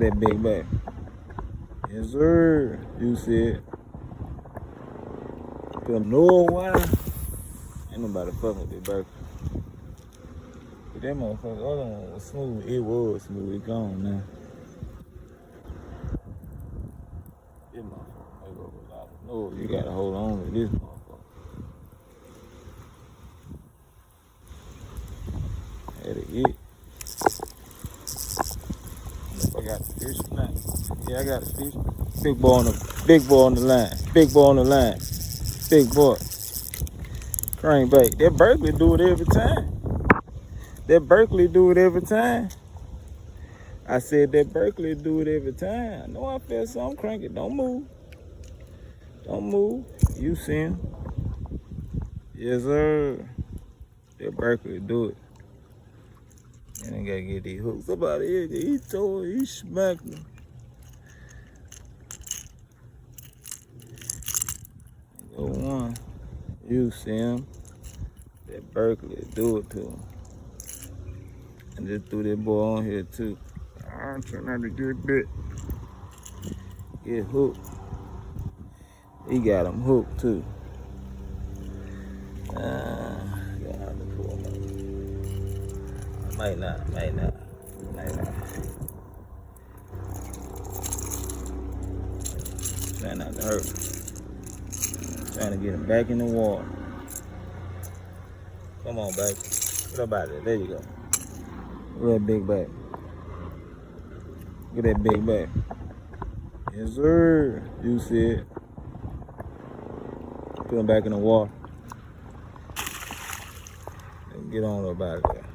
that big bag. Yes, sir. You see it. Put him no water. Ain't nobody fucking with that Berkley. But that motherfucker, the other one was smooth. It was smooth. It gone now. This motherfucker make up a lot of noise. You gotta hold on to this motherfucker. That it. I got the fish or not. Yeah, I got a fish. Big boy on the line. Big boy on the line. Big boy. Crankbait. That Berkley do it every time. That Berkley do it every time. I said that Berkley do it every time. I know I felt something. Crank it. Don't move. Don't move. You see him. Yes, sir. That Berkley do it. And I gotta get these hooks. Somebody here, he tore it, he smacked me. Go one. You see him. That Berkley do it to him. And just threw that boy on here too. I'm trying not to get bit. Get hooked. He got him hooked too. Might not. Trying not to hurt him. Trying to get him back in the water. Come on, baby. Get up out there. There you go. Look at that big back. Look at that big back. Yes, sir. You see it. Put him back in the water. And get on up out there.